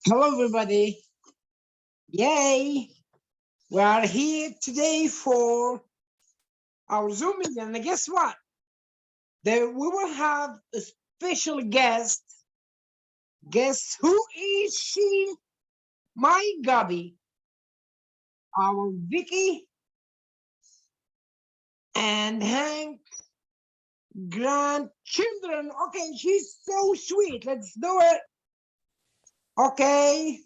Hello, everybody. Yay. We are here today for our Zoom meeting. And guess what? We will have a special guest. Guess who is she? My Gabby. Our Vicky and Hank grandchildren. Okay, she's so sweet. Let's do it. Okay.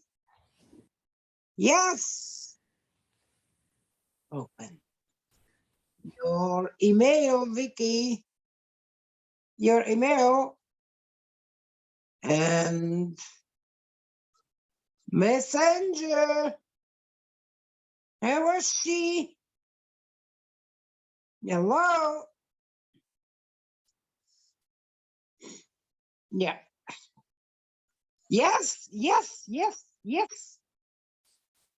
Yes. Open. Your email, Vicky. Your email. And Messenger. How was she? Hello. Yeah. Yes, yes, yes, yes.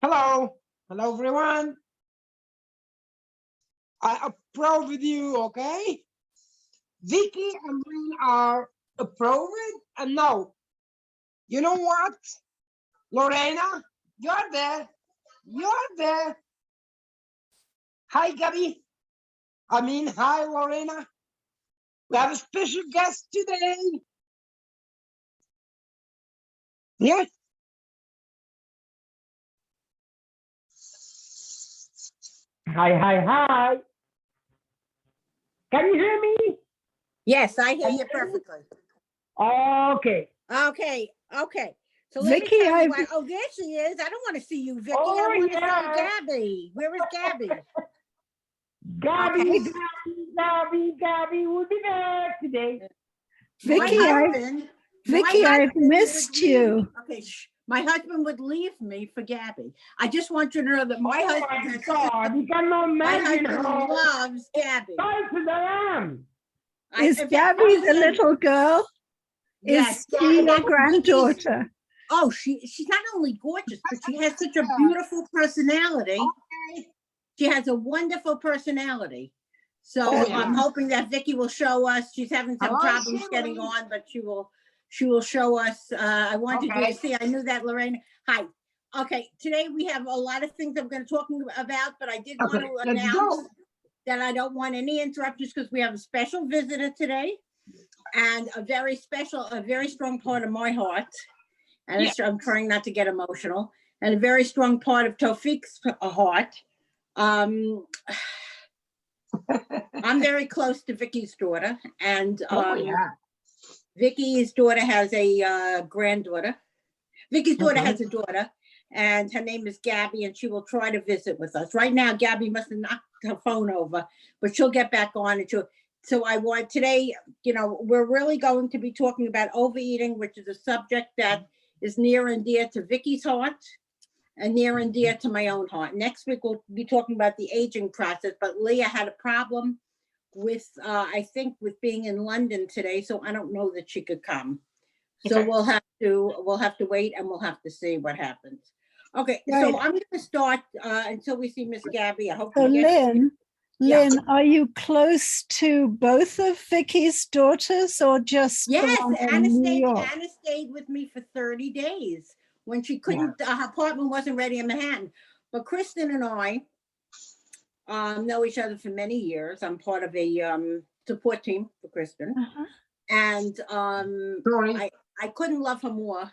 Hello. Hello, everyone. I approve with you, okay? Vicky and we are approved. And no, you know what? Lorena, you're there. You're there. Hi, Gabby. Hi, Lorena. We have a special guest today. Yeah. Hi. Can you hear me? Yes, I hear you perfectly. Okay. Okay. So let me tell you why. Oh, there she is. I don't want to see you, Vicky. I want to see Gabby. Where is Gabby? Gabby will be there today. Vicky, I've missed you. Okay, my husband would leave me for Gabby. I just want you to know that my husband you cannot imagine how loves Gabby. I am. Is Gabby the little girl? Yes, is she your granddaughter? Oh, she's not only gorgeous, but she has such a beautiful personality. Okay. She has a wonderful personality. So I'm hoping that Vicky will show us. She's having some problems getting on, but she will show us. I wanted you to see. I knew that, Lorraine. Hi. Okay, today we have a lot of things I'm going to talk about, but I did want to announce that I don't want any interruptions because we have a special visitor today and a very strong part of my heart. And I'm trying not to get emotional, and a very strong part of Taufik's heart. I'm very close to Vicky's daughter, and Vicky's daughter has a granddaughter. Vicky's daughter has a daughter, and her name is Gabby, and she will try to visit with us. Right now, Gabby must have knocked her phone over, but she'll get back on it. So I want today, we're really going to be talking about overeating, which is a subject that is near and dear to Vicky's heart and near and dear to my own heart. Next week, we'll be talking about the aging process, but Leah had a problem with, I think, with being in London today, so I don't know that she could come. So we'll have to wait, and we'll have to see what happens. Okay, so I'm going to start until we see Miss Gabby. I hope. So Lynn, are you close to both of Vicky's daughters, or just Yes, the one in New York? Anna stayed with me for 30 days when she couldn't. Her apartment wasn't ready in Manhattan. But Kristen and I know each other for many years. I'm part of a support team for Kristen, and I couldn't love her more.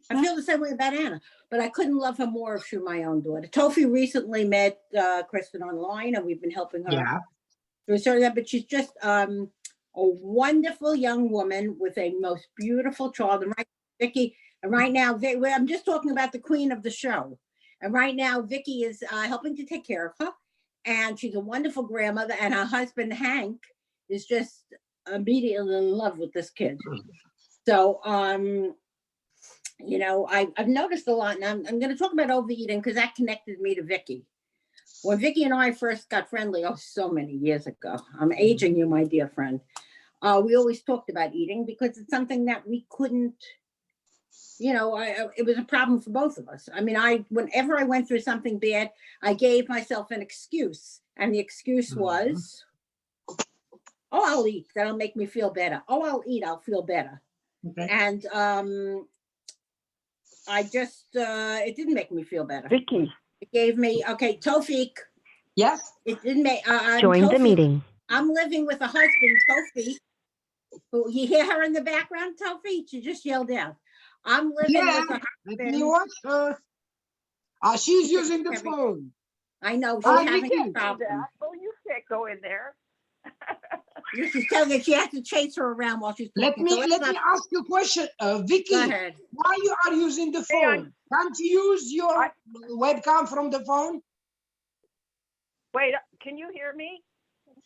I feel the same way about Anna, but I couldn't love her more if she were my own daughter. Tofi recently met Kristen online, and we've been helping her. But she's just a wonderful young woman with a most beautiful child. And Vicky, and right now, I'm just talking about the queen of the show. And right now, Vicky is helping to take care of her, and she's a wonderful grandmother. And her husband Hank is just immediately in love with this kid. So I've noticed a lot, and I'm going to talk about overeating because that connected me to Vicky. When Vicky and I first got friendly, so many years ago, I'm aging you, my dear friend. We always talked about eating because it's something that we couldn't, it was a problem for both of us. Whenever I went through something bad, I gave myself an excuse, and the excuse was, I'll eat, that'll make me feel better. I'll eat, I'll feel better. And I just, it didn't make me feel better. Vicky. It gave me, okay, Tofik. Yes. It didn't make, Join the Tofik, meeting. I'm living with a husband, Tofik. Who, you hear her in the background, Tofik? She just yelled out. I'm living Yeah. with a Let me husband. watch her. She's using the phone. I know, Oh, she's having Vicky. a problem. Oh, you can't go in there. She's telling me she has to chase her around while she's Let talking. me So let's ask you a question, Vicky. Go ahead. Why you are using the phone? Can't you use your webcam from the phone? Wait, can you hear me?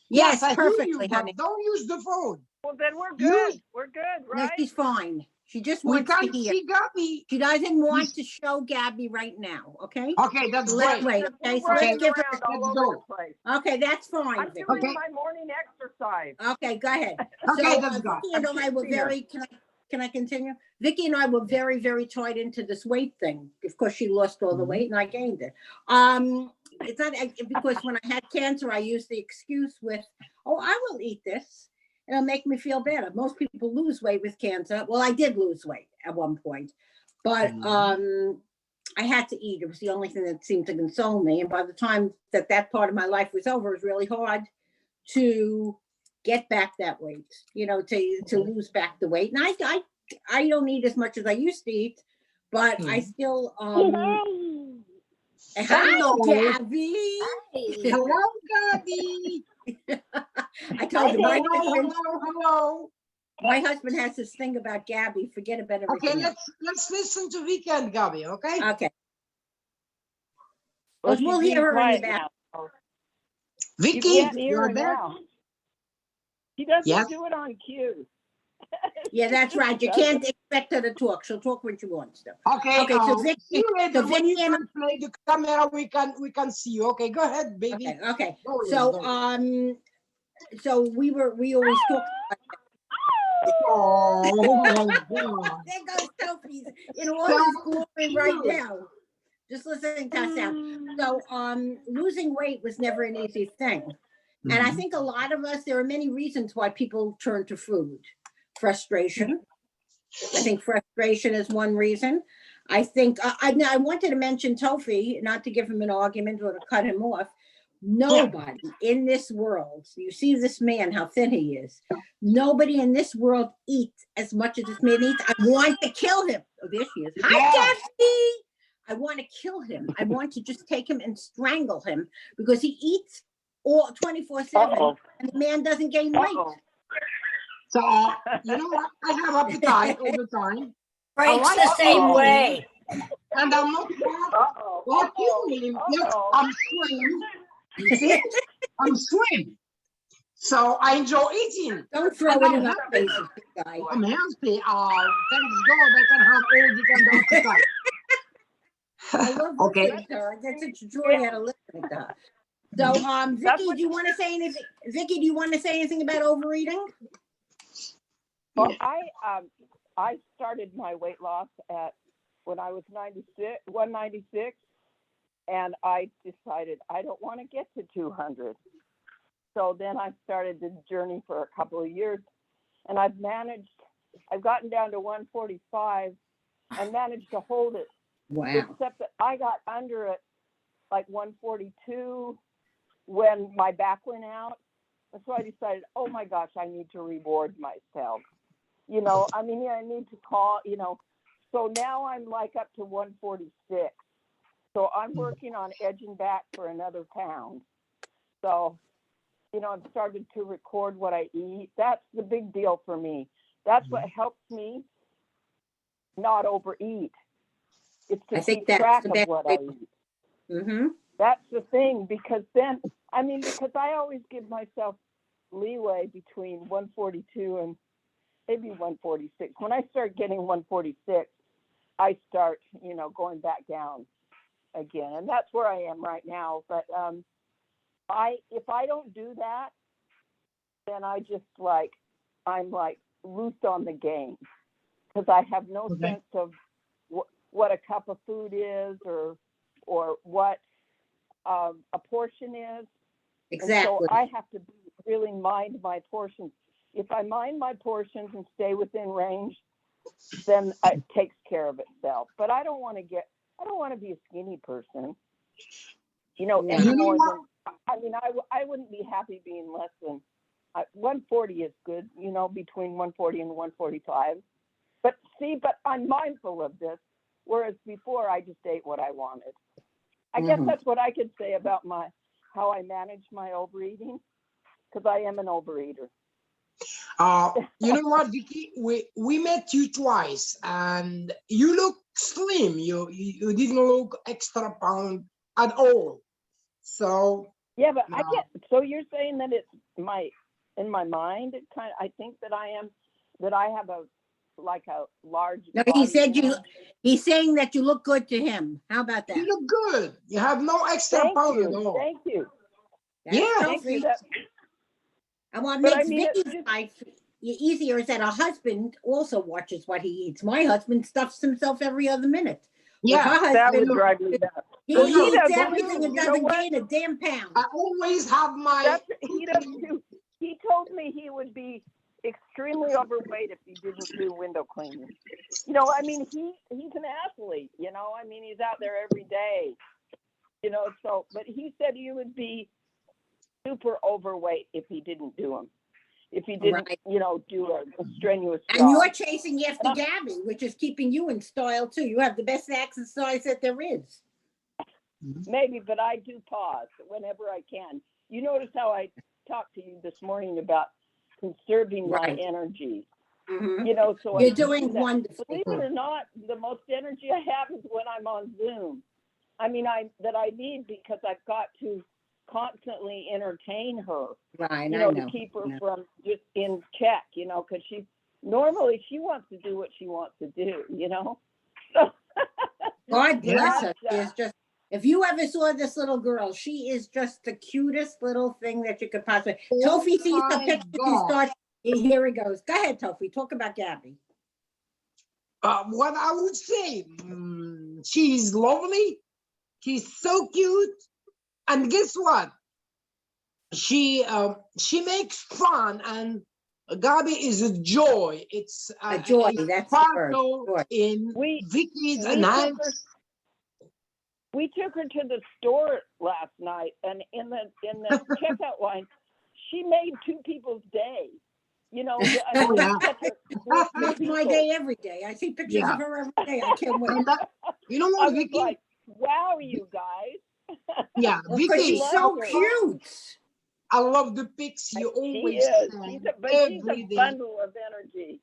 Yes, I hear perfectly, you, but honey. don't use the phone. Well, then we're good. We're good, No, right? she's fine. She just We wants to can't hear. see Gabby. She doesn't want to show Gabby right now, okay? Okay, that's Let's great. wait, okay? So Okay, let's give her. around all let's over go. the place. Okay, that's fine, I'm Vicky. doing Okay. my morning exercise. Okay, go ahead. Okay, So let's go. Vicky and I were very, can I continue? Vicky and I were very, very tied into this weight thing. Of course, she lost all the weight and I gained it. It's not because when I had cancer, I used the excuse with, oh, I will eat this. It'll make me feel better. Most people lose weight with cancer. Well, I did lose weight at one point, but I had to eat. It was the only thing that seemed to console me. And by the time that part of my life was over, it was really hard to get back that weight, you know, to lose back the weight. And I don't eat as much as I used to eat, but I still Hi, Hello. Gabby. Hello, Gabby. I told you, Hello. my husband has this thing about Gabby. Forget about everything. Okay, let's listen to Weekend, Gabby. Okay. Okay. Well, We'll she's hear her in the quiet back. now. Vicky, You can't hear you're her there. now. She doesn't Yes. do it on cue. Yeah, that's right. You can't expect her to talk. She'll talk when she wants to. Okay. Okay, so Vicky, see you later. When you Vicky and translate the camera, we can see you. Okay, go ahead, baby. okay. Go So ahead. so we always talk. Oh my God. There goes Sophie's in all his glory right now. Just listening to us out. So losing weight was never an easy thing. And I think a lot of us, there are many reasons why people turn to food. Frustration. I think frustration is one reason. I think I wanted to mention Tofi, not to give him an argument or to cut him off. Nobody in this world, you see this man, how thin he is. Nobody in this world eats as much as this man eats. I want to kill him. Oh, there she is. Hi, Kathy. I want to kill him. I want to just take him and strangle him because he eats all 24/7 and the man doesn't gain weight. So, you know what? I have appetite all the time. Frank's the same way. And I'm not like you. Look, I'm slim. You see? I'm slim. So I enjoy eating. Don't throw it in our faces, big guy. I'm healthy. Thanks God I can have all the kind of appetite. I love listening to her. I get such joy out of listening to her. So, Vicky, do you want to say anything? Vicky, do you want to say anything about overeating? Well, I started my weight loss when I was 196, and I decided I don't want to get to 200. So then I started this journey for a couple of years, and I've gotten down to 145 and managed to hold it. Wow. Except that I got under it like 142 when my back went out. And so I decided, oh my gosh, I need to reward myself. You know, I mean, I need to call, you know. So now I'm like up to 146. So I'm working on edging back for another pound. So, you know, I've started to record what I eat. That's the big deal for me. That's what helps me not overeat. It's to keep track of what I eat. Mm-hmm. That's the thing, because then, I mean, because I always give myself leeway between 142 and maybe 146. When I start getting 146, I start, you know, going back down again. And that's where I am right now. But if I don't do that, then I'm loose on the game, because I have no sense of what a cup of food is or what a portion is. Exactly. And so I have to really mind my portions. If I mind my portions and stay within range, then it takes care of itself. But I don't want to be a skinny person, You know any more what? than, I mean, I wouldn't be happy being less than, 140 is good, between 140 and 145. But I'm mindful of this, whereas before I just ate what I wanted. I guess that's what I could say about how I manage my overeating, because I am an overeater. You know what, Vicky? We met you twice, and you look slim. You didn't look extra pound at all. So Yeah, but I get. So you're saying that it's in my mind. It I think that I have a large. No, body. he's saying that you look good to him. How about that? you look good. You have no extra Thank pound at you. all. Thank you. That's Yeah. Thank you. healthy. And what But I makes mean, it's Vicky's just- life easier is that her husband also watches what he eats. My husband stuffs himself every other minute. With Yeah, her that would husband, drive me nuts. he Oh, no, eats does everything too. and You know doesn't what? gain a damn pound. I always have my. He does too. He told me he would be extremely overweight if he didn't do window cleaning. I mean, he's an athlete. I mean, he's out there every day. So, but he said he would be super overweight if he didn't do them. If he didn't, Right. do a strenuous job. And you're chasing after Gabby, which is keeping you in style too. You have the best exercise that there is. Maybe, but I do pause whenever I can. You notice how I talked to you this morning about conserving my Right. energy. Mhm. So I You're do doing that. wonderfully. Believe it or not, the most energy I have is when I'm on Zoom. I mean, I need because I've got to constantly entertain her. Right, To keep her from just in check. Because she wants to do what she wants to do. So. God bless her. That's, She is just. If you ever saw this little girl, she is just the cutest little thing that you could possibly. Oh Tofi sees the my picture. She God. starts. Here he goes. Go ahead, Tofi. Talk about Gabby. What I would say, she's lovely. She's so cute, and guess what? She makes fun, and Gabi is a joy. It's A joy. it's That's the word. sparkle Joy. in We- Vicky's we and I. We took her to the store last night, and in the checkout line, she made two people's day. I mean, Yeah. Makes my day every day. I see pictures Yeah. of her every day. I can't wait. And you know I what, was Vicky? like, wow, you guys. Yeah, Well, because Vicky. she's so Love her. cute. I love the pics you She always is. send She's every a day. bundle of energy.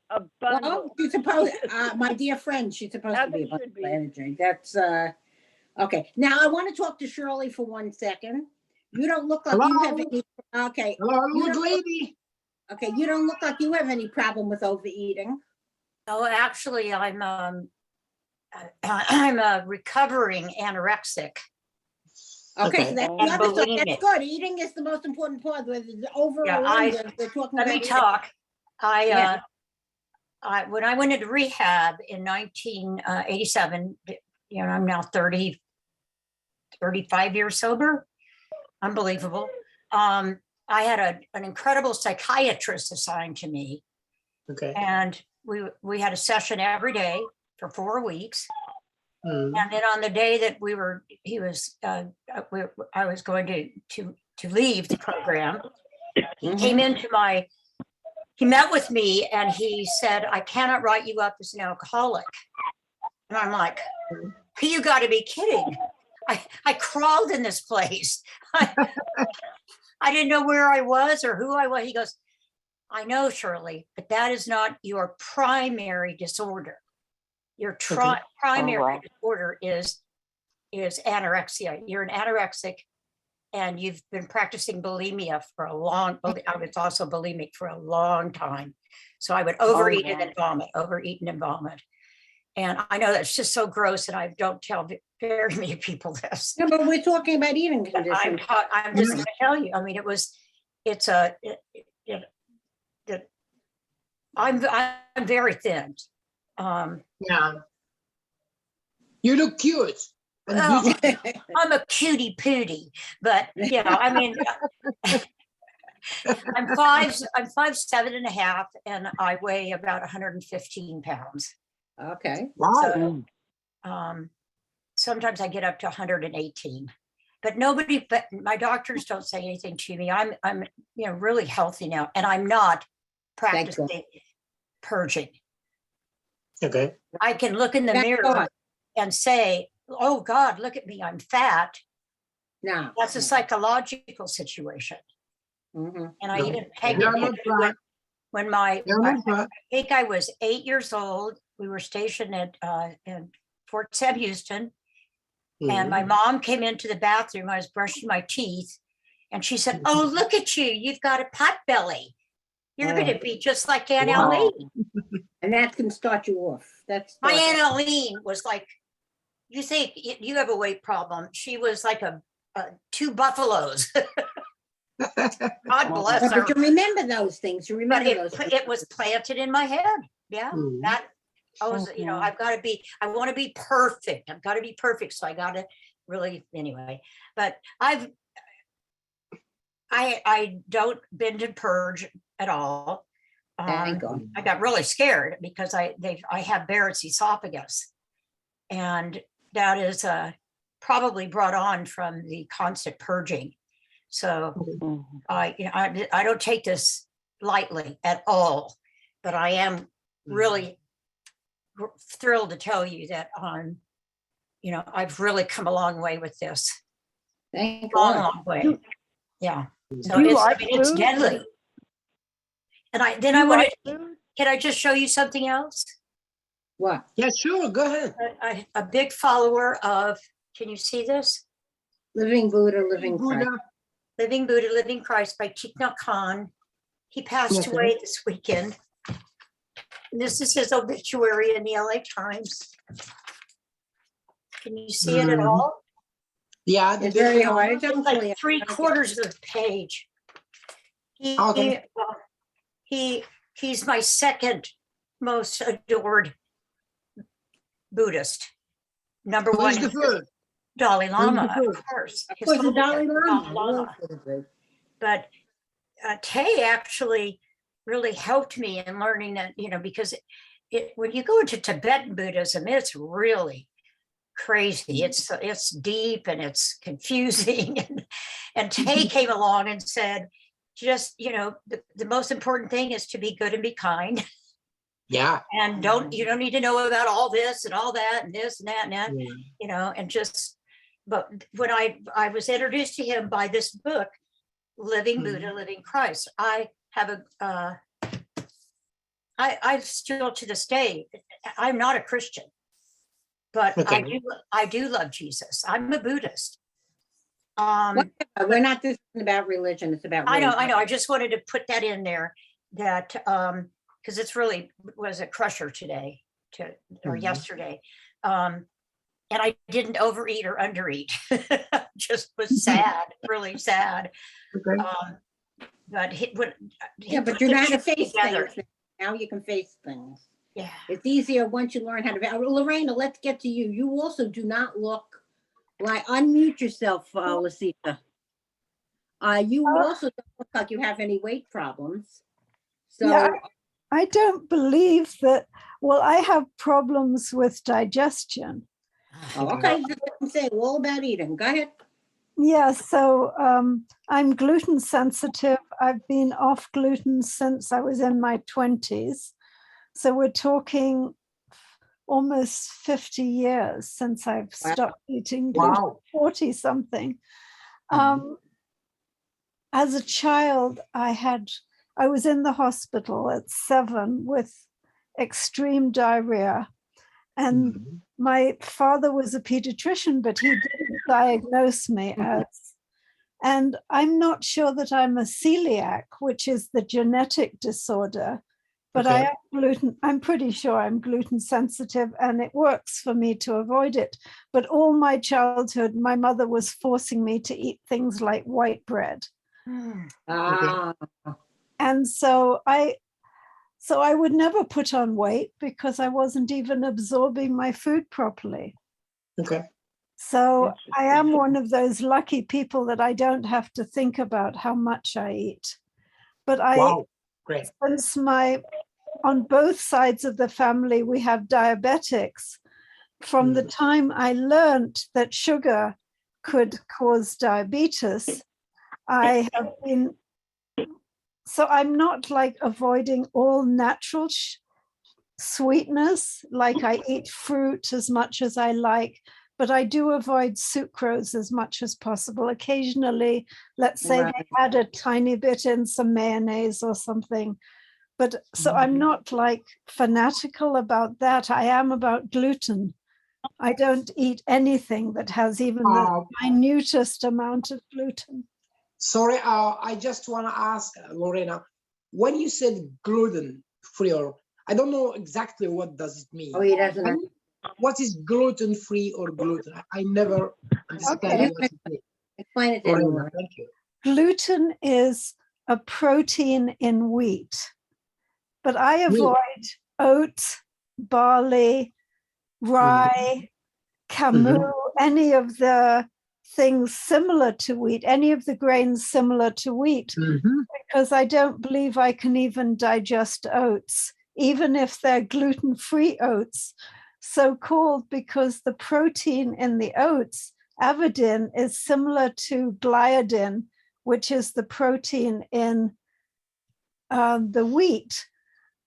A bundle. Well, she's supposed. My dear friend, she's supposed As to be it a bunch should of be. energy. That's okay. Now I want to talk to Shirley for 1 second. You don't look like you have Hello? any. Okay. Hello, You good don't lady. Okay, you don't look like you have any problem with overeating. Oh, actually, I'm a recovering anorexic. Okay, Okay. so that's And the other side. bulimic. That's good. Eating is the most important part. Whether it's over Yeah, or under, we're talking Let about me eating. talk. Yeah. When I went into rehab in 1987, I'm now 35 years sober. Unbelievable. I had an incredible psychiatrist assigned to me, Okay. and we had a session every day for 4 weeks. Mm. And then on the day that I was going to leave the program, he came into he met with me and he said, "I cannot write you up as an alcoholic." And I'm like, "You got to be kidding. I crawled in this place. I didn't know where I was or who I was." He goes, "I know, Shirley, but that is not your primary disorder. Your primary wow. disorder is anorexia. You're an anorexic and you've been practicing bulimia for I was also bulimic for a long time. So I would overeat and then vomit, overeat and then vomit. And I know that's just so gross, and I don't tell very many people this. No, but we're talking about eating conditions. I'm just going to tell you. I mean, I'm very thin. Yeah. You look cute. And Well, beautiful. I'm a cutie pootie, but I mean, I'm 5'7.5", and I weigh about 115 pounds. Okay. Wow. Sometimes I get up to 118, but my doctors don't say anything to me. I'm really healthy now, and I'm not Thank God. practicing purging. Okay. I can look in the Thank mirror God. and say, "Oh God, look at me, I'm fat." No. That's a psychological situation. Mhm. And I No. even pegged You're it not fat. when You're I not fat. think I was 8 years old. We were stationed at in Fort Sam Houston, and my mom came into the bathroom. I was brushing my teeth, and she said, "Oh, look at you! You've got a pot belly. You're going to be just like Aunt Wow. Eileen." And that can start you off. My Aunt Eileen was like, you think you have a weight problem. She was like two buffaloes. God bless her. But you remember those things. You But remember those things. it was planted in my head. Yeah. Mhm. That I was, I want to be perfect. I've got to be perfect. So I got to really, anyway, but I don't binge and purge at all. Thank God. I got really scared because I have Barrett's esophagus, and that is probably brought on from the constant purging. So I don't take this lightly at all, but I am really thrilled to tell you that I've really come a long way with this. Thank Long, God. long way. Yeah. So Do you it's, like it's food? deadly. And I Do you wanted, like food? can I just show you something else? What? Yeah, sure. Go ahead. A big follower of, can you see this? Living Buddha, Living Christ. Buddha. Living Buddha, Living Christ by Thich Nhat Hanh. He passed Okay. away this weekend. And this is his obituary in the LA Times. Can you see it at all? Yeah, It's very hard. It's like 3/4 of the page. Okay. He's my second most adored Buddhist. Number Who one is the is first? Dalai Lama, first? of course. Of His course, the Holiness, Dalai Lama. Lama. But Tay actually really helped me in learning that, because when you go into Tibetan Buddhism, it's really crazy. It's deep and it's confusing. And Tay came along and said, just, the most important thing is to be good and be kind. Yeah. And you don't need to know about all this and all that and this and that and that, and just, but when I was introduced to him by this book, Living Buddha, Living Christ, I have I still to this day, I'm not a Christian, but Okay. I do love Jesus. I'm a Buddhist. We're not just about religion. It's about I know. religion. I just wanted to put that in there, that because it's really was a crusher today or yesterday. And I didn't overeat or undereat. Just was sad, really sad. Okay. But but you know how to face together. things. Now you can face things. Yeah. It's easier once you learn how to. Lorena, let's get to you. You also do not look like, unmute yourself, Lasita. You also don't look like you have any weight problems. So Yeah, I don't believe that. Well, I have problems with digestion. okay, just say all about eating. Go ahead. Yeah, so I'm gluten sensitive. I've been off gluten since I was in my 20s. So we're talking almost 50 years since I've stopped eating gluten, Wow. 40 something. As a child, I was in the hospital at 7 with extreme diarrhea. And my father was a pediatrician, but he didn't diagnose me as. And I'm not sure that I'm a celiac, which is the genetic disorder, but I am I'm pretty sure I'm gluten sensitive, and it works for me to avoid it. But all my childhood, my mother was forcing me to eat things like white bread. And so I would never put on weight because I wasn't even absorbing my food properly. Okay. So I am one of those lucky people that I don't have to think about how much I eat. But Wow, great. since on both sides of the family, we have diabetics. From the time I learned that sugar could cause diabetes, I have been, so I'm not like avoiding all natural sweetness, like I eat fruit as much as I like, but I do avoid sucrose as much as possible. Occasionally, let's say Right. they add a tiny bit in some mayonnaise or something. But so I'm not like fanatical about that. I am about gluten. I don't eat anything that has even the minutest amount of gluten. Sorry, I just want to ask Lorena, when you said gluten free, or I don't know exactly what does it mean. Oh, he doesn't. What is gluten free or gluten? I never understand Okay. what it means. Explain it to Lorena, everyone. thank you. Gluten is a protein in wheat, but I avoid oats, barley, rye, camus, any of the things similar to wheat, any of the grains similar to wheat, because I don't believe I can even digest oats, even if they're gluten-free oats, so-called because the protein in the oats, avidin, is similar to gliadin, which is the protein in the wheat.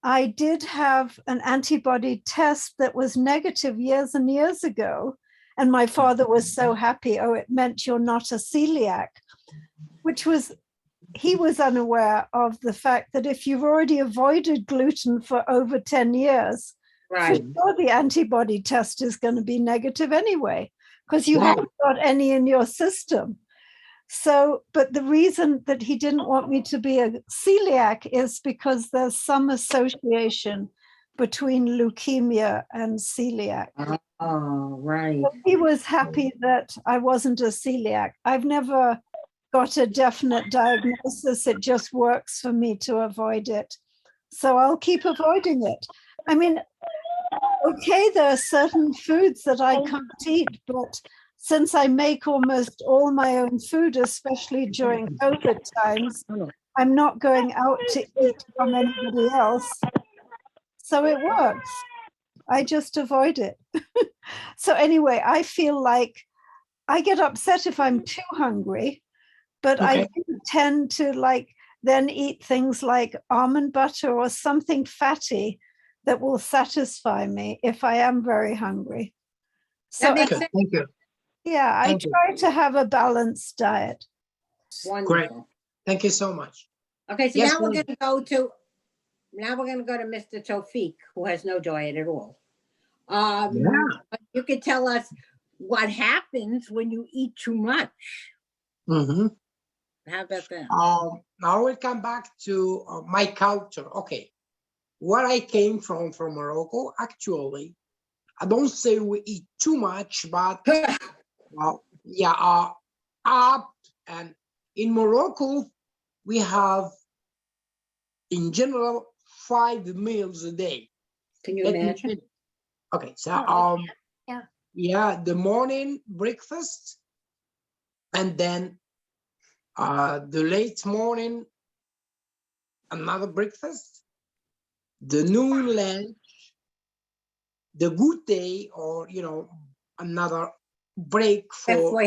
I did have an antibody test that was negative years and years ago. And my father was so happy. Oh, it meant you're not a celiac, which was, he was unaware of the fact that if you've already avoided gluten for over 10 years, for sure the antibody test is going to be negative anyway, because you haven't got any in your system. So, but the reason that he didn't want me to be a celiac is because there's some association between leukemia and celiac. Oh, right. But he was happy that I wasn't a celiac. I've never got a definite diagnosis. It just works for me to avoid it. So I'll keep avoiding it. I mean, okay, there are certain foods that I can't eat, but since I make almost all my own food, especially during COVID times, I'm not going out to eat from anybody else. So it works. I just avoid it. So anyway, I feel like I get upset if I'm too hungry, but I do tend to like then eat things like almond butter or something fatty that will satisfy me if I am very hungry. So That makes sense. Thank you. yeah, I try to have a balanced diet. Wonderful. Thank you so much. Okay, so Yes, now we're please. going to go to Mr. Tawfiq, who has no diet at all. You could tell us what happens when you eat too much. How about that? Now we'll come back to my culture. Okay, where I came from Morocco, actually, I don't say we eat too much, but up. And in Morocco, we have, in general, 5 meals a day. Can you imagine? Okay, so the morning breakfast, and then the late morning, another breakfast, the noon lunch, the good day, or another break for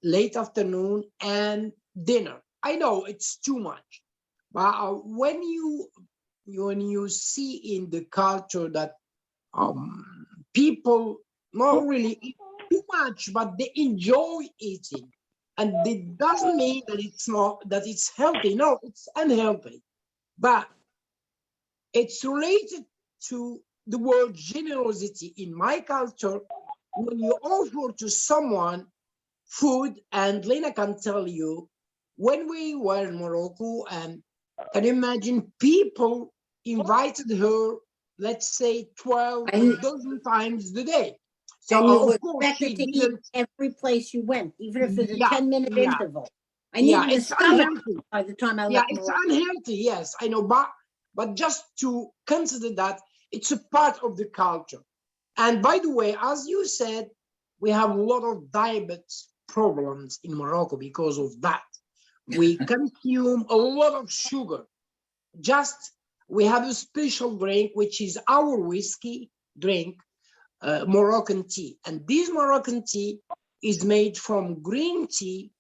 late afternoon, and dinner. I know it's too much, but when you see in the culture that people not really eat too much, but they enjoy eating, and it doesn't mean that it's healthy. No, it's unhealthy, but it's related to the word generosity. In my culture, when you offer to someone food, and Lena can tell you, when we were in Morocco, and can you imagine, people invited her, let's say 12 dozen times a day. So and you of course she expected to didn't. eat every place you went, even if there's a 10-minute interval. I Yeah, needed a it's stomach unhealthy. by the time I Yeah, left it's Morocco. unhealthy. Yes, I know, but just to consider that it's a part of the culture. And by the way, as you said, we have a lot of diabetes problems in Morocco because of that. We consume a lot of sugar. We have a special drink, which is our whiskey drink, Moroccan tea. And this Moroccan tea is made from green tea,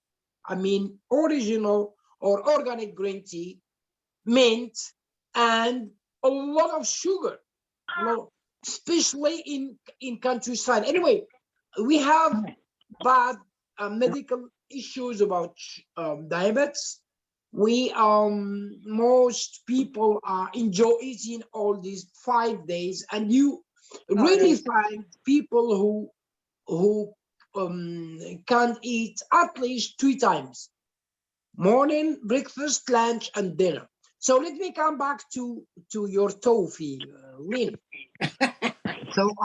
I mean, original or organic green tea, mint, and a lot of sugar, especially in countryside. Anyway, we have bad medical issues about diabetes. Most people enjoy eating all these 5 days, and you really find people who can eat at least 3 times: morning, breakfast, lunch, and dinner. So let me come back to your tofu, Lynn. So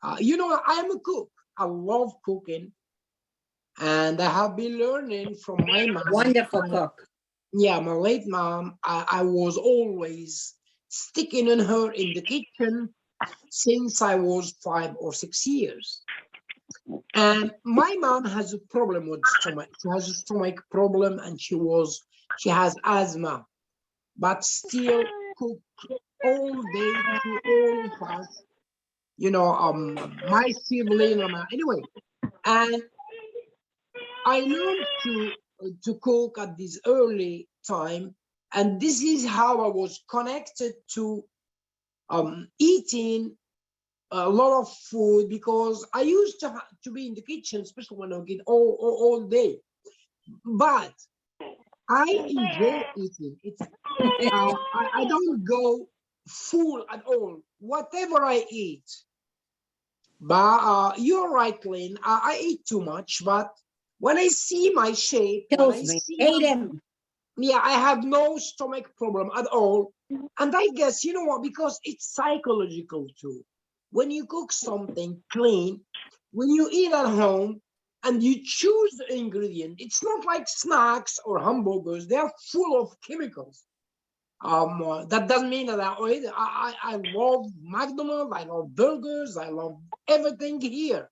I'm a cook. I love cooking, and I have been learning from my mom. Wonderful cook. Yeah, my late mom. I was always sticking in her in the kitchen since I was 5 or 6 years. And my mom has a problem with stomach. She has a stomach problem, and she has asthma, but still cook all day to all of us. My sibling, anyway, and I learned to cook at this early time, and this is how I was connected to eating a lot of food, because I used to be in the kitchen, especially when I get all day. But I enjoy eating. I don't go full at all, whatever I eat. But you're right, Lynn. I eat too much, but when I see my shape, Kills me. Hate him. yeah, I have no stomach problem at all. And I guess, you know what, because it's psychological too. When you cook something clean, when you eat at home and you choose the ingredient, it's not like snacks or hamburgers. They're full of chemicals. That doesn't mean that I love McDonald's, I love burgers, I love everything here.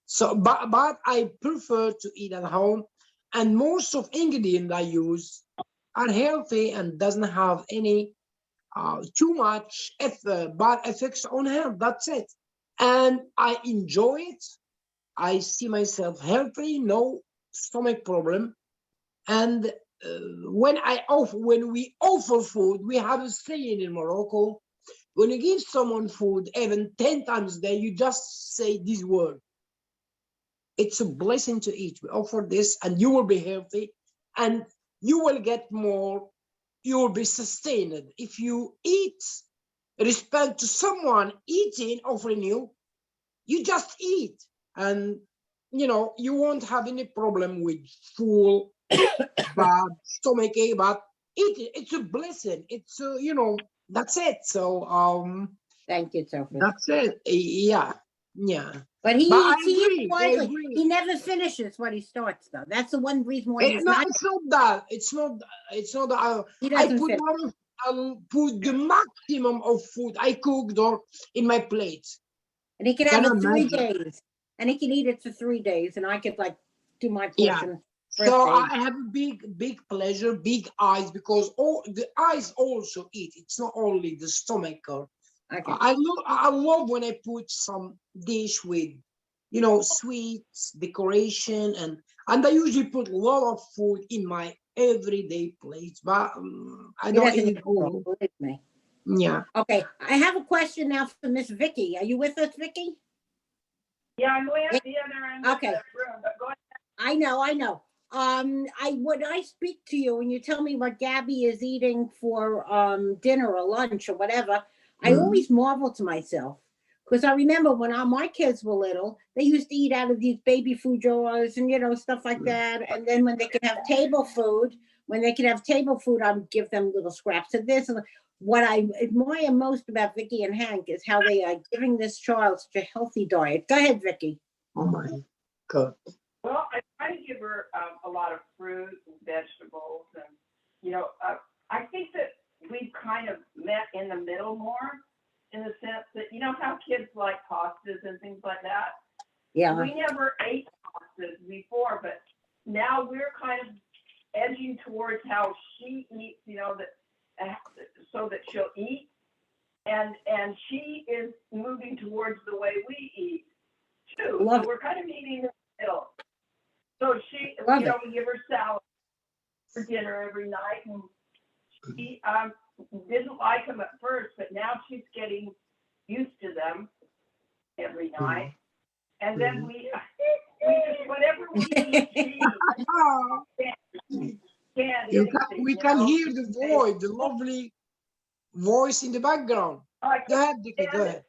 So, but I prefer to eat at home, and most of ingredients I use are healthy and doesn't have any too much bad effects on health. That's it, and I enjoy it. I see myself healthy, no stomach problem, and when we offer food, we have a saying in Morocco: when you give someone food, even 10 times a day, you just say this word. It's a blessing to eat. We offer this, and you will be healthy, and you will get more. You will be sustained. If you eat, respect to someone eating, offering you, you just eat, and you won't have any problem with full bad stomach ache. But it's a blessing. It's that's it. So Thank you, Sophie. that's it. Yeah. But he But I eats, he agree. eats wisely. He never finishes what he starts, though. That's the one reason why he's No, not. it's not that. It's not that. He I doesn't put finish. put the maximum of food I cooked or in my plate. And he can Can have you it 3 imagine? days. And he can eat it for 3 days. And I could do my Yeah. portion. So I have a big pleasure, big eyes, because all the eyes also eat. It's not only the stomach. Okay. I love when I put some dish with, sweets, decoration, and I usually put a lot of food in my everyday plate, but I don't eat it all. Believe me. Yeah. Okay. I have a question now for Miss Vicky. Are you with us, Vicky? Yeah, I'm way at the other end of the room, but go ahead. I know. When I speak to you and you tell me what Gabby is eating for dinner or lunch or whatever, I always marvel to myself, because I remember when my kids were little, they used to eat out of these baby food jars and stuff like that. And then when they could have table food, I would give them little scraps of this. And what I admire most about Vicky and Hank is how they are giving this child such a healthy diet. Go ahead, Vicky. Oh my God. Well, I try to give her a lot of fruit and vegetables, and I think that we've kind of met in the middle more, in the sense that how kids like pastas and things like that. Yeah. We never ate pastas before, but now we're kind of edging towards how she eats, that so that she'll eat, and she is moving towards the way we eat too. Love So we're kind of meeting in the middle. So she, Love it. we give her salad for dinner every night, and she didn't like them at first, but now she's getting used to them every night. And then we just, whatever we eat, she can't eat anything, we can hear the voice, the lovely voice in the background. Go ahead, Vicky, go ahead.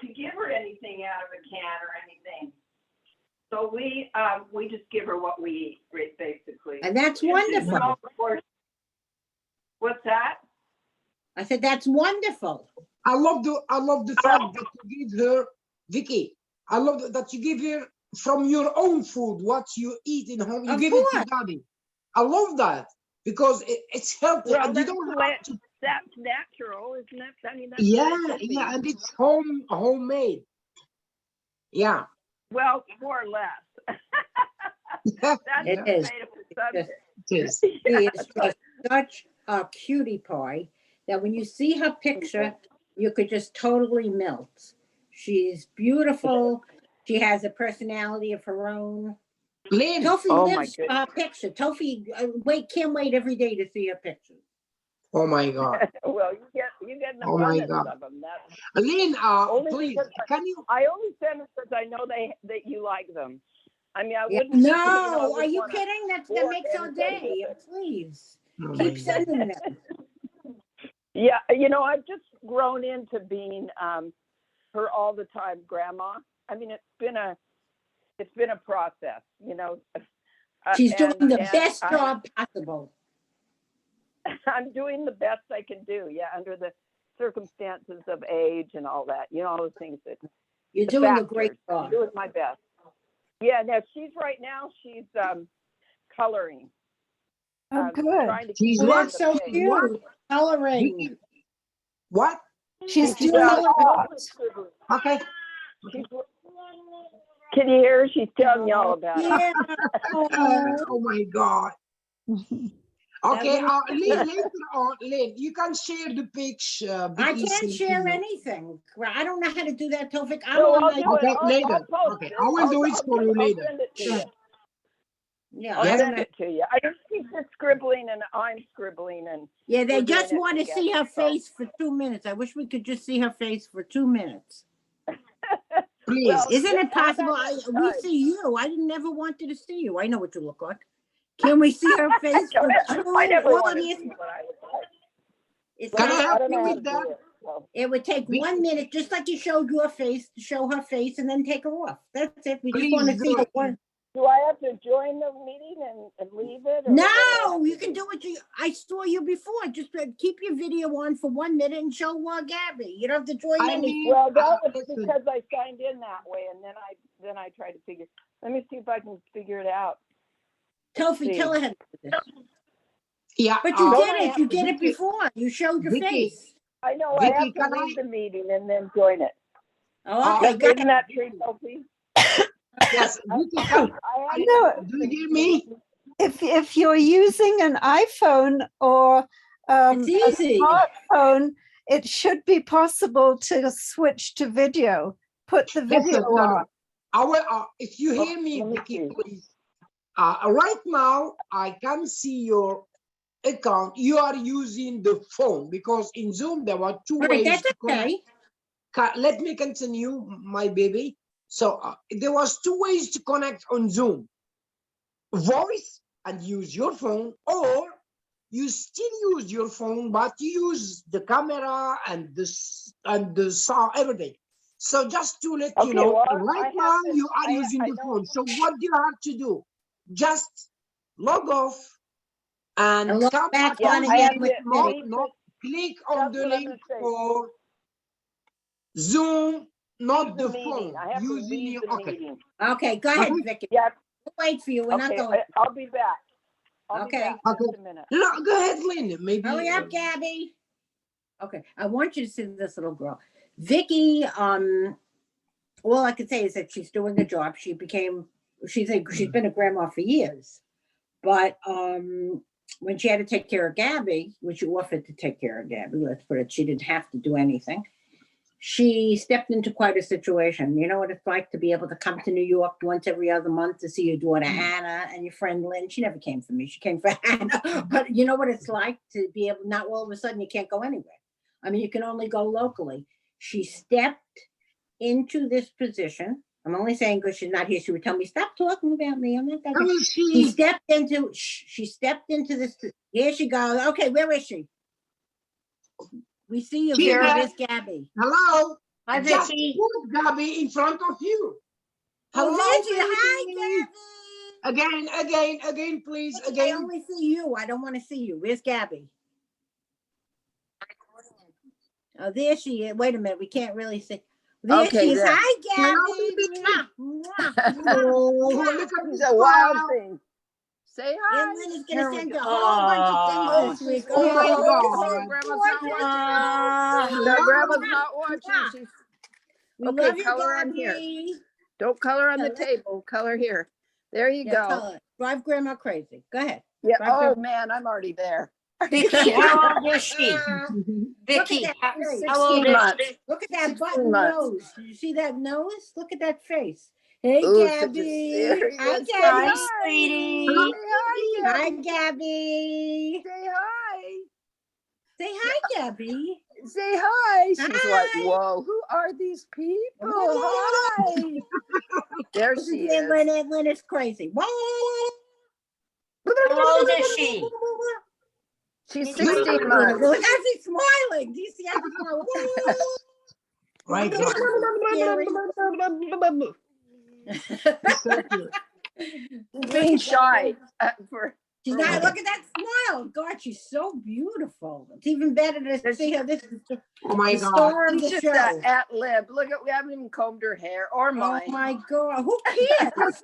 To give her anything out of a can or anything. So we just give her what we eat, basically. And that's Just in wonderful. small portions. What's that? I said, that's wonderful. I love the fact that you give her, Vicky. I love that you give her from your own food what you eat in home. You Of give it course. to Daddy. I love that because it's healthy, Well, and you don't have to. that's natural, isn't it? I mean, that's Yeah, what it yeah, is. and it's homemade. Yeah. Well, more or less. That's It the is. debate of the subject. It is. She is just such a cutie pie that when you see her picture, you could just totally melt. She's beautiful. She has a personality of her own. Lynn, Tofi Oh, my lives for her picture. Tofi can't wait every day to see her picture. oh my God. Well, you get an Oh my abundance God. of them. That's, Lynn, Only please, because can you? I only send them because I know that you like them. I mean, I Yeah. wouldn't. I No, are wouldn't you wanna kidding? That force makes our anybody day. with it. Please Oh my keep God. sending them. Yeah, I've just grown into being her all the time grandma. I mean, it's been a process, She's doing the and best job possible. I'm doing the best I can do. Yeah, under the circumstances of age and all that, all the things that You're the doing a factors. great I'm job. doing my best. Yeah, now she's coloring. Oh, good. Trying to She's keep Oh, what? that's so the pace. What? cute. Coloring. Vicky, what? She's She's doing coloring. Okay. She's, can you hear her? She's telling you all about it. Yeah. Oh my God. Okay, little- later on, Lynn, you can share the picture. I Vicky can't sent share you. anything. I don't know how to do that, Tofik. I'm No, on I'll my do it. Okay, I'll later. post Okay, it. I will do it for you later. I'll send it to Sure. you. yeah. I'll I don't send know. it to you. I just keep just scribbling and I'm scribbling and Yeah, they we're doing just it want to see her together, so. face for 2 minutes. I wish we could just see her face for 2 minutes. Please. Well, Isn't it how about possible? next We time? see you. I never wanted to see you. I know what you look like. Can we see her face for I never all want of to these? see what I look like. It's Can I not, help don't you know how with to that? do it, so. it would take Vicky. 1 minute, just like you showed your face, to show her face and then take her off. That's it. We just Please want to see do her it. one. Do I have to join the meeting and leave it? Or what do I No, have to you can do what you. I saw you before. Just keep your video on for 1 minute and show Gabby. You don't have to join I anything. mean, Well, that was listen, because I signed in that way, and then I tried to figure. Let me see if I can figure it out. Tofi, see. tell her how to do this. yeah, But you Don't did I it. have You to did it Vicky, before. You showed your Vicky, face. I know I Vicky, have to can leave I? the meeting and then join it. Oh, okay, go Isn't ahead. that true, Sophie? Yes, Vicky, I can, have No, to do you hear me? if you're using an iPhone or a It's easy. smartphone, it should be possible to switch to video. Put the video Listen, no, on. no. I will, if you hear me, let me Vicky, see. please. Right now, I can see your account. You are using the phone because in Zoom, there were two Right, ways that's to connect. okay. Let me continue, my baby. So there was two ways to connect on Zoom. Voice and use your phone, or you still use your phone, but you use the camera and the sound, everything. So just to let you Okay, know, well, I right have now to- you are I- using I the know- phone. So what do you have to do? Just log off and And log come back back on on again Zoom. with No, click on That's the what I'm link gonna say. for Zoom, not Leave the meeting. phone. I have to Using leave your the okay. meeting. Okay, go ahead, Okay. Vicky. Yeah. We'll wait for you. We're not Okay, going. I'll be back. I'll Okay. be back in just a minute. No, go ahead, Lynn. Maybe. Hurry up, Gabby. Okay, I want you to see this little girl. Vicky, all I can say is that she's doing a job. She became she's been a grandma for years, but when she had to take care of Gabby, when she offered to take care of Gabby, let's put it, she didn't have to do anything. She stepped into quite a situation. You know what it's like to be able to come to New York once every other month to see your daughter Anna and your friend Lynn. She never came for me. She came for Anna. But you know what it's like to be able, not all of a sudden you can't go anywhere. I mean, you can only go locally. She stepped into this position. I'm only saying because she's not here. She would tell me, stop talking about me. I'm not that. Who is She stepped into this. Here she goes. Okay, where is she? We see you, She's Vera. there. There's Gabby. Hello. Hi, Just Vicky. put Gabby in front of you. Oh, Hello, there's you. Hi, baby. Gabby. Again, please, I again. only see you. I don't want to see you. Where's Gabby? Oh, there she is. Wait a minute. We can't really see. There Okay, she is. there. Hi, Hello, Gabby. baby. Mwah, mwah, Oh, mwah. look at It's this a wild smile. thing. Say hi. And Lynn is Here going to we send go. you a whole bunch of Oh, things this week. she's- Oh my Oh, God. Grandma's not watching. Ah, No, Grandma's not watching. She's we okay. love you, Color on here. Gabby. Don't color on the Yeah, table. Color here. There you Yeah, go. color. Drive grandma crazy. Go ahead. Yeah. Drive Oh grandma- man, I'm already there. Vicky, how old is she? Look at Vicky, that how, face. how old 16 is months. she? Look at that 16 button months. nose. Did you see that nose? Look at that face. Hey, Ooh, such a Gabby. serious- Hi, Say Gabby. Hi, sweetie. Say hi, Gabby. Hi, Gabby. Say hi. Say hi, Gabby. Say hi. She's like, Hi. whoa, who are these people? Hi. There This she is is. Lynn is crazy. How old is she? She's 16 months. Look how she's smiling. Do you see how she's smiling? Right, Being shy for She's not, look at that smile. God, she's so beautiful. It's even better to see her. This is the Oh my God. star of she's the just show. that at lib. Look at, we haven't even combed her hair or Oh mine. my God, who cares?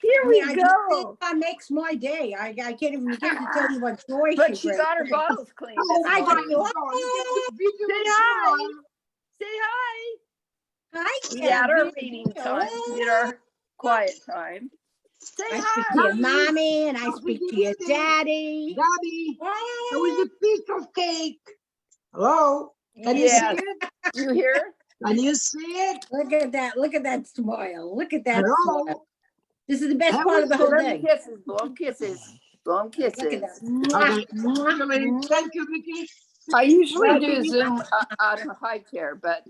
Here I we mean, I just think go. that makes my day. I can't even begin to tell you what joy But she she got her brings. bottles cleaned Oh this I my morning. got God. you. Look at the beautiful Say hi. smile. Say hi. Hi, We had our Gabby. reading time. We did our quiet time. Say I speak hi. to your mommy and I speak to your daddy. Gabby, how is a piece of cake? Hello? Can you Yes. see it? You hear? Can you see it? Look at that. Look at that smile. Look at that smile. Hello? This is the best How part of the is whole Give them day. kisses. Blow them kisses. Blow them Look at kisses. that. Okay. Mwah, mwah. Thank you, Vicky. I usually Well, do you- Zoom out of a high chair, but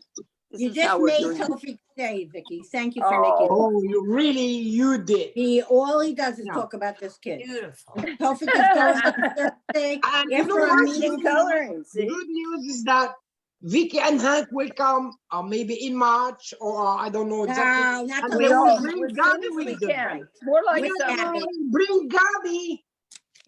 this You is just how we're made doing it. Tofik day, Vicky. Thank you for Oh. making. Oh, you did. All he does is Yeah. talk about this kid. Beautiful. Tofik is going on Thursday And you know after a what? meeting. She's coloring. The See? good news is that Vicky and Hank will come maybe in March or I don't know exactly. No, not And till they We will all bring as Gabby soon as we with them. can. More like With summer. Gabby. Bring Gabby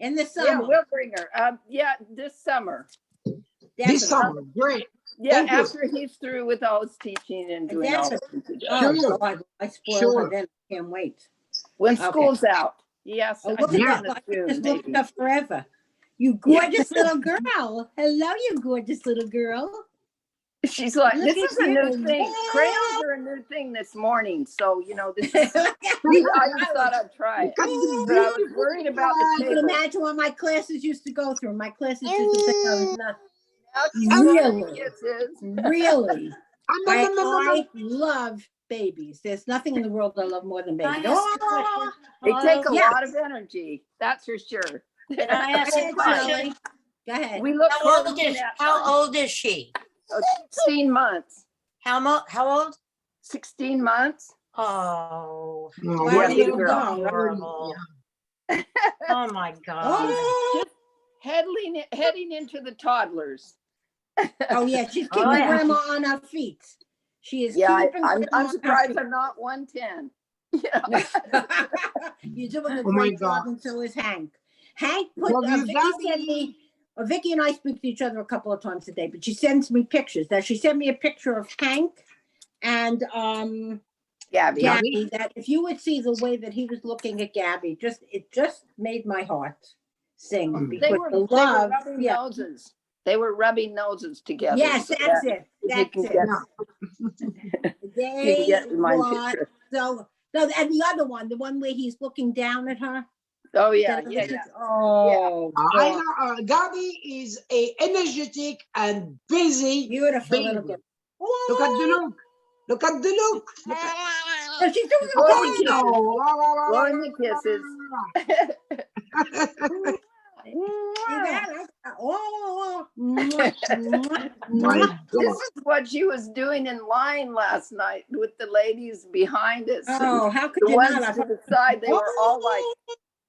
In the Yeah, summer. we'll bring her. Yeah, this summer. this Definitely. summer. Great. Yeah, Thank you. after he's through with all his teaching and doing all Definitely. this. he does. Oh, Sure. God. I spoil Sure. her then. I can't wait. When Okay. school's out. Yes, Oh, I look think Yeah. at in the that. June, Just looked maybe. up forever. You gorgeous little girl. Hello, you gorgeous little girl. She's like, Look this at is a new you. thing. Crayons are a new thing this morning. So, you know, this is, I just thought I'd try it. Look at the But I was beautiful worried about the You can table. imagine what my classes used to go through. My classes used to think I was nothing. Now she's got Really? kisses. Really. No, no, no, no, no. I love babies. There's nothing in the world I love more than Can I babies. ask a question? They take a Yeah. lot of energy. That's for sure. Can I ask Go a ahead, question? Shelley. Go ahead. We look How forward old to is, that how time. old is she? 16 months. How old? 16 months. Oh, No, Wow, Yeah, you little don't girl. know. adorable. Oh my God. Oh, Heading into the toddlers. oh yeah, she's Oh, keeping yeah. grandma on her feet. She is Yeah, keeping I'm grandma on her surprised feet. I'm not 110. Yeah. You're doing a Oh my great job, God. and so is Hank. Hank put Love you, Vicky sent Gabby. me. Vicky and I speak to each other a couple of times a day, but she sends me pictures. Now she sent me a picture of Hank and Gabby. Gabby. That if you would see the way that he was looking at Gabby, it just made my heart sing They because They were the love. rubbing Yeah. noses. They were rubbing noses together. Yes, so that's that- it. you That's can it. get- Yeah. You can They get my want picture. so No, and the other one, the one where he's looking down at her. Oh yeah, That- yeah, yeah. Oh, I God. know Gabby is a energetic and busy Beautiful little baby. girl. Look at the look. Look at the look. Look at Oh, she's doing Blowing okay. the kisses. Blowing the kisses. See that? Oh, My This God. is what she was doing in line last night with the ladies behind us. oh, how could The you ones not? to the side, they were all like,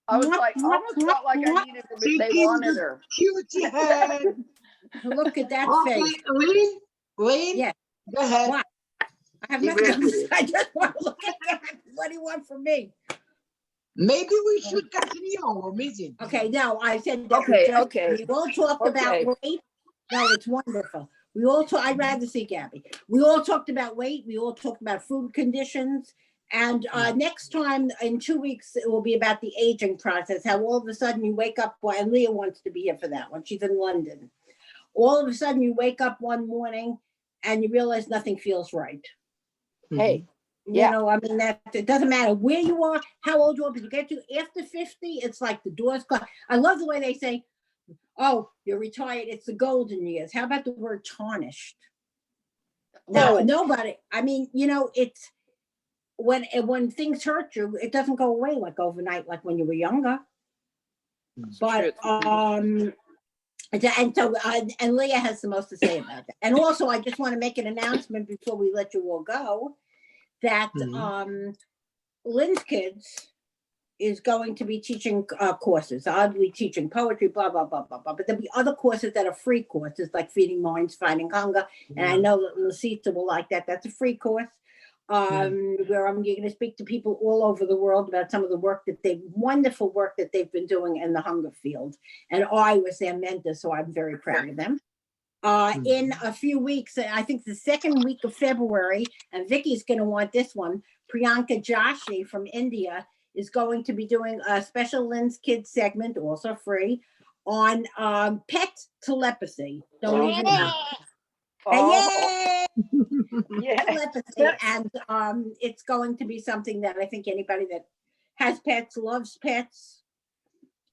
I was like, almost felt like I needed to, they Taking wanted the her. cutie head. Look at that Okay, face. Lynn, Yeah. go ahead. What? I have Be nothing to with say. you. I just want to look at that. What do you want from me? Maybe we should continue our meeting. Okay, no, I said that we Okay, just, okay. we all talked about Okay. weight. No, it's wonderful. We all talk, I'd rather see Gabby. We all talked about weight. We all talked about food conditions. And next time in 2 weeks, it will be about the aging process. How all of a sudden you wake up, and Leah wants to be here for that one. She's in London. All of a sudden you wake up one morning and you realize nothing feels right. Hey, You Yeah. know, I mean, that it doesn't matter where you are, how old you are, but you get to after 50, it's like the doors closed. I love the way they say, oh, you're retired. It's the golden years. How about the word tarnished? No, Oh. nobody. I mean, you know, it's when things hurt you, it doesn't go away like overnight, like when you were younger. But and so and Leah has the most to say about that. And also, I just want to make an announcement before we let you all go that Lynn's Kids is going to be teaching courses. I'll be teaching poetry, blah, blah, blah, blah, blah. But there'll be other courses that are free courses, like Feeding Minds, Fighting Hunger. And I know that Lucita will like that. That's a free course where I'm going to speak to people all over the world about some of the work that wonderful work that they've been doing in the hunger field. And I was their mentor, so I'm very proud of them. In a few weeks, I think the second week of February, and Vicky's going to want this one, Priyanka Joshi from India is going to be doing a special Lynn's Kids segment, also free, on pet telepathy. Don't even know. Oh. Yay! Telepathy. And it's going to be something that I think anybody that has pets, loves pets,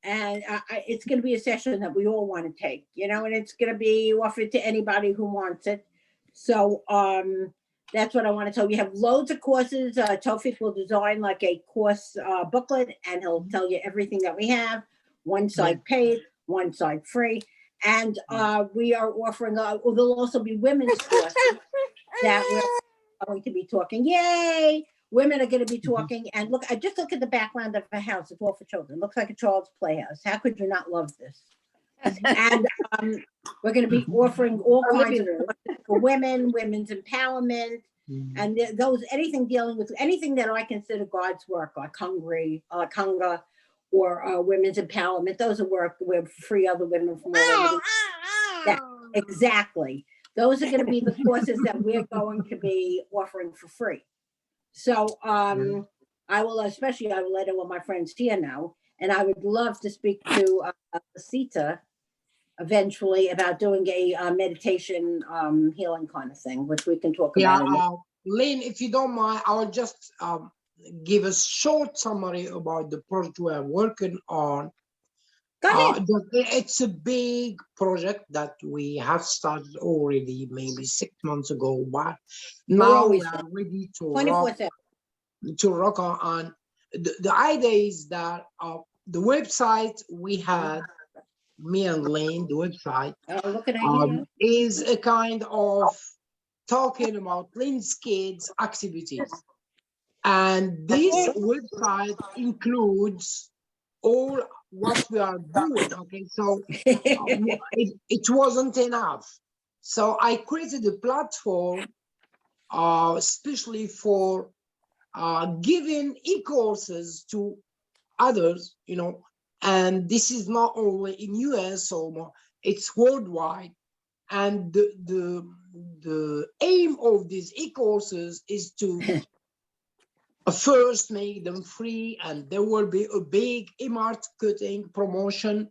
and it's going to be a session that we all want to take, you know, and it's going to be offered to anybody who wants it. So that's what I want to tell you. We have loads of courses. Tofik will design like a course booklet, and he'll tell you everything that we have. One side paid, one side free. And we are offering, there'll also be women's courses that we're going to be talking. Yay! Women are going to be talking. And look, I just look at the background of the house. It's all for children. It looks like a child's playhouse. How could you not love this? And we're going to be offering all kinds of courses for women, women's empowerment, and those anything dealing with anything that I consider God's work, like hunger, or women's empowerment. Those are work with free other women from all over. Exactly. Those are going to be the courses that we're going to be offering for free. So I will let all my friends here know, and I would love to speak to Sita eventually about doing a meditation healing kind of thing, which we can talk about. Lynn, if you don't mind, I'll just give a short summary about the project we're working on. Go ahead. It's a big project that we have started already maybe 6 months ago, but now we are ready to rock on. The idea is that the website we had, me and Lane, the website is a kind of talking about Lynn's Kids activities. And this website includes all what we are doing. Okay, so it wasn't enough. So I created a platform especially for giving e-courses to others, you know, and this is not only in US, so it's worldwide. And the aim of these e-courses is to first make them free, and there will be a big e-marketing promotion.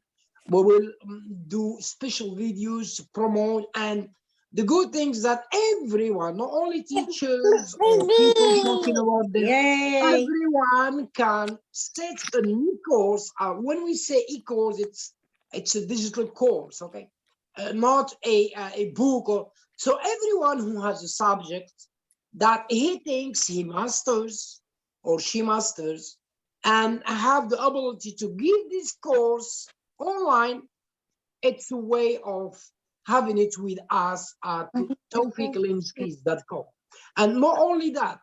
We will do special videos to promote, and the good things that everyone, not only teachers or people talking about this, Yay. everyone can set an e-course. When we say e-course, it's a digital course, okay? Not a book. So everyone who has a subject that he thinks he masters or she masters and have the ability to give this course online, it's a way of having it with us at tawfiqlinskis.com. And not only that,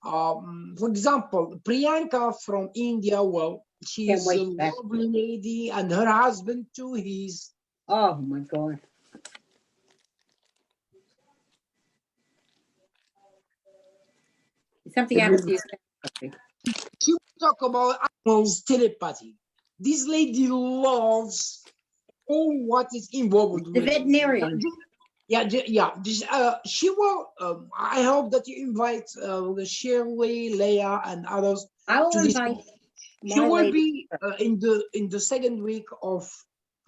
for example, Priyanka from India, well, she's a lovely lady, and her husband too, he's... Oh my God. Something happens to you. She will talk about animals telepathy. This lady loves all what is involved The with veterinarian. She will. I hope that you invite Shirley, Leah, and others. I will to this. invite. She will be in the second week of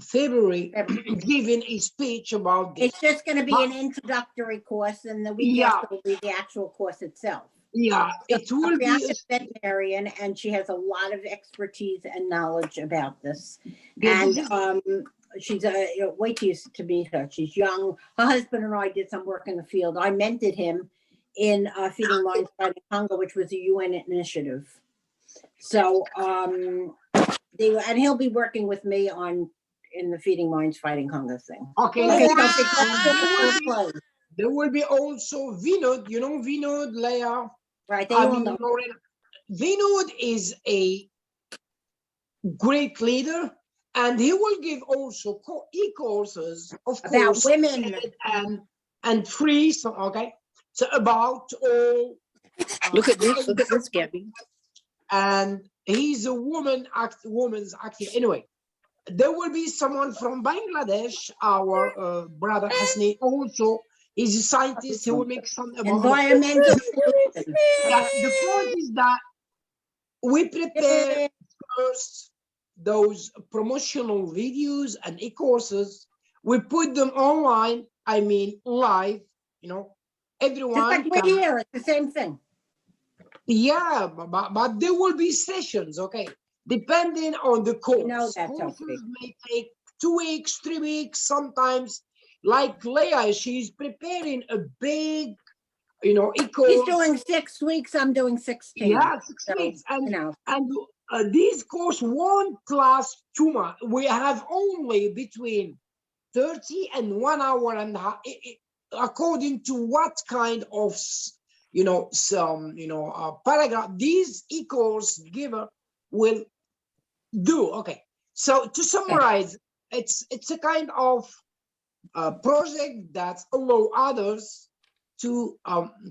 February giving a speech about this. It's just going to be an introductory course, and the week after will be the actual course itself. Yeah, it will be a veterinarian, and she has a lot of expertise and knowledge about this. And she's wait till you to meet her. She's young. Her husband and I did some work in the field. I mentored him in Feeding Minds Fighting Hunger, which was a UN initiative. So and he'll be working with me in the Feeding Minds Fighting Hunger thing. Okay. There will be also Vinod. You know Vinod, Leah. Right. They all know. Vinod is a great leader, and he will give also e-courses, of course, about women and free. So so about all. Look at this, Gabby. And he's a woman's active. Anyway, there will be someone from Bangladesh. Our brother Hasni also. He's a scientist. He will make some environmental. The point is that we prepare first those promotional videos and e-courses. We put them online. I mean, live. You know, everyone. Just like we're here, it's the same thing. Yeah, but there will be sessions. Okay, depending on the course. You know that courses may take 2 weeks, 3 weeks, sometimes. Like Leah, she's preparing a big, e-course. He's doing 6 weeks. I'm doing 16. Yeah, 6 weeks, and these course won't last too much. We have only between 30 and 1 hour and a half, according to what kind of, paragraph these e-course giver will do. Okay, so to summarize, it's a kind of project that allow others to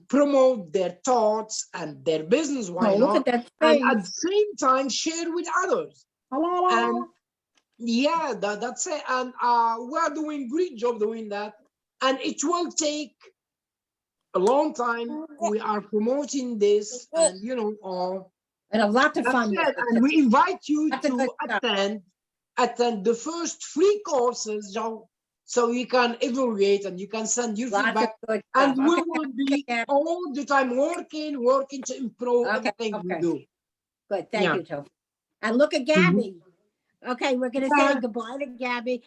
promote their thoughts and their business. Why not? Look at that and at the same time share with others. Hello. And yeah, that's it. And we're doing great job doing that. And it will take a long time. We are promoting this, and and a lot of fun. And we invite you to attend the first free courses, so you can evaluate and you can send your feedback. And we will be all the time working to improve everything we do. Good, thank you, Toph. And look at Gabby. Okay, we're gonna say goodbye to Gabby.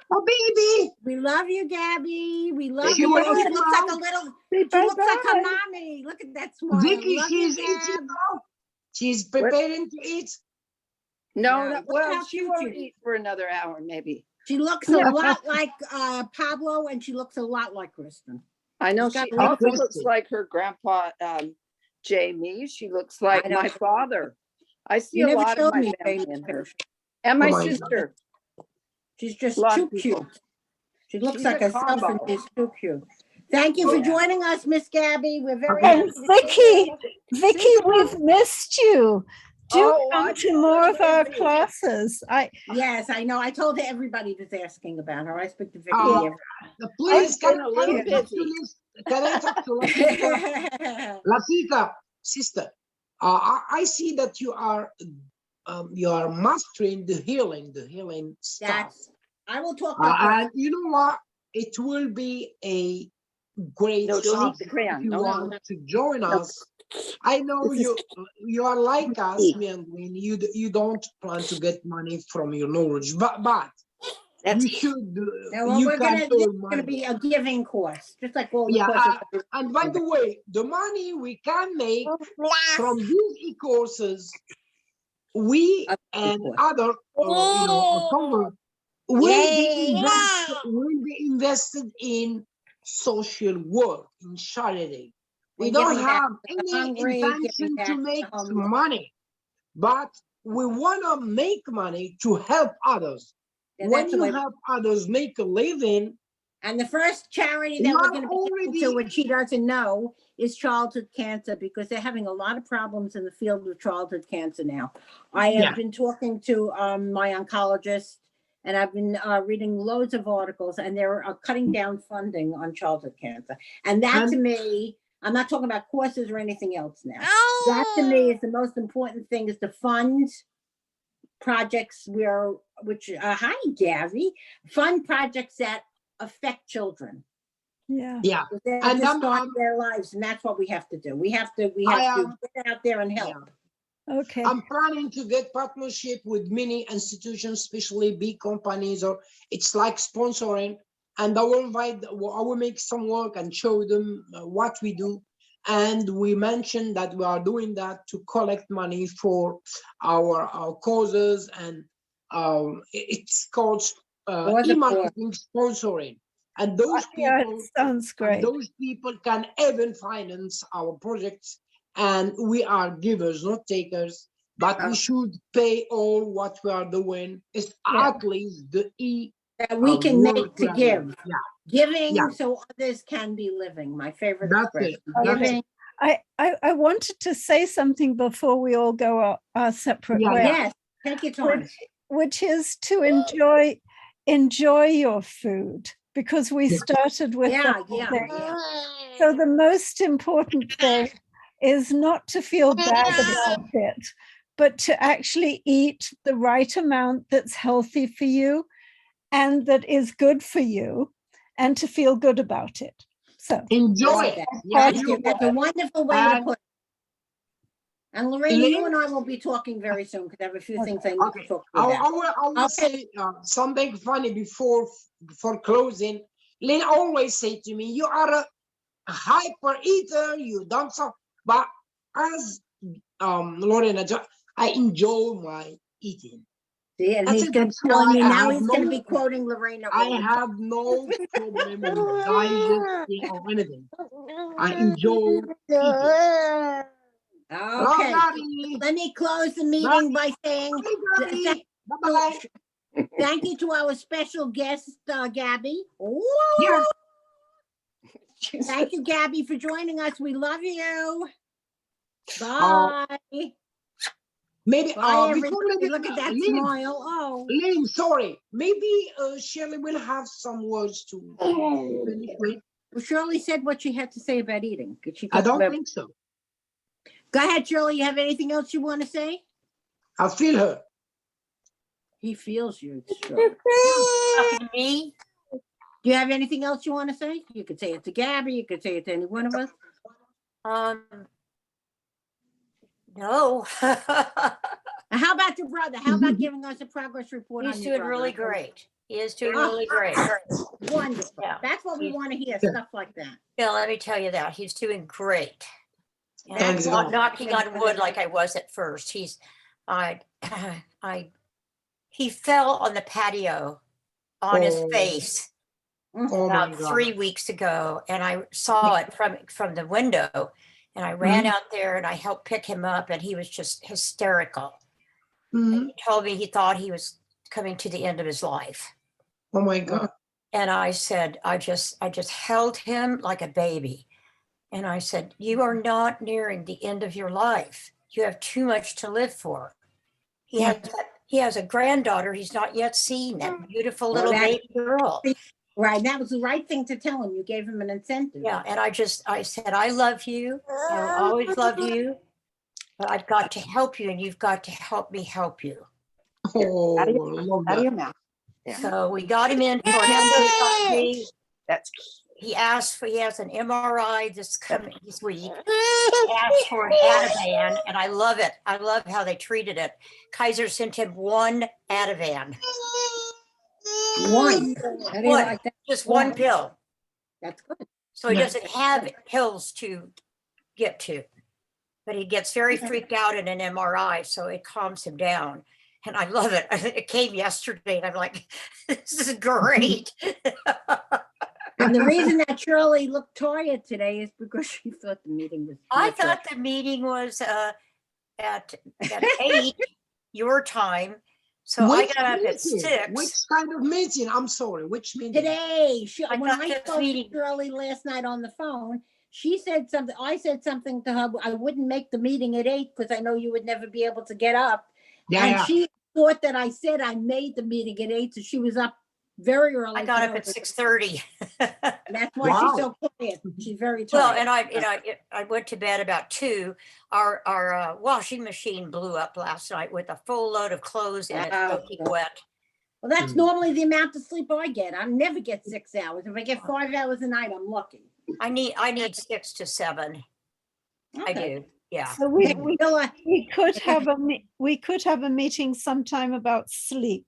Oh, baby! We love you, Gabby. We love you. She looks like a little. She looks like her mommy. Look at that smile. Vicky, she's eating now. She's preparing to eat. No, well, she won't eat for another hour, maybe. She looks a lot like Pablo, and she looks a lot like Kristen. I know. She also looks like her grandpa, Jamie. She looks like my father. I see a lot of my family in her. And my sister. She's just too cute. She looks like herself, and she's too cute. Thank you for joining us, Miss Gabby. We're very happy. And Vicky, we've missed you. Do come to more of our classes. Yes, I know. I told everybody that's asking about her. I speak to Vicky. Please, can I talk to Latika, sister? I see that you are mastering the healing stuff. I will talk. And you know what? it will be a great No, don't eat the subject crayon. if you No, no. want to join No. us. I know This is- you are like us, Eat. me and Wayne. You don't plan to get money from your knowledge, but That's you should. Now, well, You we're can gonna, this is earn gonna money. be a giving course, just like all the Yeah, courses. and by the way, the money we can make from these e-courses, we Of and course. other, cover will be invested in social work, in charity. We And don't giving back have to the any hungry, giving intention back to to the make homeless. money, but we want to make money to help others. And When that's the you way. help others make a living, And the first charity that you we're are gonna be giving to, already, which she doesn't know, is childhood cancer, because they're having a lot of problems in the field of childhood cancer now. I Yeah. have been talking to my oncologist, and I've been reading loads of articles, and they're cutting down funding on childhood cancer. And that to me, I'm not talking about courses or anything else now. That to me is the most important thing, is to fund projects hi Gary, fund projects that affect children. Yeah. yeah. They're And just starting their lives, and that's what we have to do. We have to get out there and help. Okay. I'm planning to get partnership with many institutions, especially big companies, or it's like sponsoring. And I will make some work and show them what we do. And we mentioned that we are doing that to collect money for our causes, and it's called e-marketing sponsoring. And those Yeah, it people, sounds great. can even finance our projects. And we are givers, not takers, but we should pay all what we are doing. It's at least the that we can make work to we are give. doing. Yeah, Giving Yeah. so others can be living. My favorite that's expression. it. That's Giving. it. I wanted to say something before we all go our separate Yeah, ways, Yes, take your time. which is to enjoy your food, because we started with that thing. So the most important thing is not to feel bad about it, but to actually eat the right amount that's healthy for you and that is good for you, and to feel good about it. So Enjoy it. Yeah, Thank you. That's a wonderful way to put it. And Lorraine, you and I will be talking very soon, because I have a few things I need to talk to you about. I will say something funny before closing. Lynn always say to me, "You are a hyper eater. You don't so." But as Lorena, I enjoy my eating. See, and he's going to be telling me now. He's going to be quoting Lorena. I have no problem with digesting or anything. I enjoy eating. Okay, let me close the meeting by saying thank you to our special guest, Gabby. Yeah. Thank you, Gabby, for joining us. We love you. Bye. Maybe Bye, before everybody. Look at that smile. Oh, Lynn, sorry. Maybe Shirley will have some words to finish with. well, Shirley said what she had to say about eating. Could she I talk don't think so. Go ahead, Shirley. You have anything else you want to say? I feel her. He feels you. Shirley. Talking to me? Do you have anything else you want to say? You could say it to Gabby. You could say it to any one of us. No. How about your brother? How about giving us a progress report? He's on doing your really brother? great. He is doing really great. Wonderful. Yeah. That's what we want to hear. Stuff like that. Yeah, let me tell you that. He's doing great. And Thanks, I'm not God. knocking on wood like I was at first. He fell on the patio on his face Oh my about God. 3 weeks ago, and I saw it from the window, and I ran out there and I helped pick him up, and he was just hysterical. And he told me he thought he was coming to the end of his life. Oh my God. And I said, I just held him like a baby. And I said, you are not nearing the end of your life. You have too much to live for. He has a granddaughter he's not yet seen, that beautiful little baby girl. Right. That was the right thing to tell him. You gave him an incentive. Yeah. And I said, I love you. I will always love you. But I've got to help you, and you've got to help me help you. Oh, love Out of your that. mouth. Yeah. So we got him in for endoscopy. That's he has an MRI this week. He asked for an Ativan, and I love it. I love how they treated it. Kaiser sent him one Ativan. One. How do you like that? Just one pill. That's good. So he doesn't have pills to get to, but he gets very freaked out in an MRI, so it calms him down. And I love it. It came yesterday, and I'm like, this is great. And the reason that Shirley looked tired today is because she thought the meeting was. I thought the meeting was at 8 your time. So I got up at 6. Which kind of meeting? I'm sorry, which meeting? Today, when I thought spoke to Shirley last night on the phone, she said something, I said something to her, I wouldn't make the meeting at 8 because I know you would never be able to get up. And she thought that I said I made the meeting at 8, so she was up very early. I got up at 6:30. That's why she's so quiet. She's very tired. Well, and I went to bed about 2. Our washing machine blew up last night with a full load of clothes in it, soaking wet. Well, that's normally the amount of sleep I get. I never get 6 hours. If I get 5 hours a night, I'm lucky. I need 6 to 7. I do. Yeah. So we could have a meeting sometime about sleep.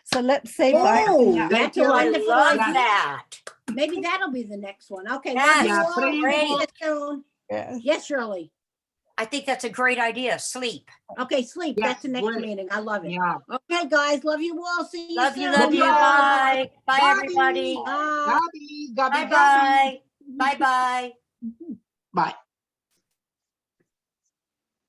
So let's say that's a wonderful love idea. that. Maybe that'll be the next one. Okay. Yes, Shirley. I think that's a great idea. Sleep. Okay, sleep. That's the next meeting. I love it. Yeah. Okay, guys. Love you all. See you Love soon. you. Love you. Bye. Bye, everybody. Bye. Gabi, Bye. Bye. Bye. Bye.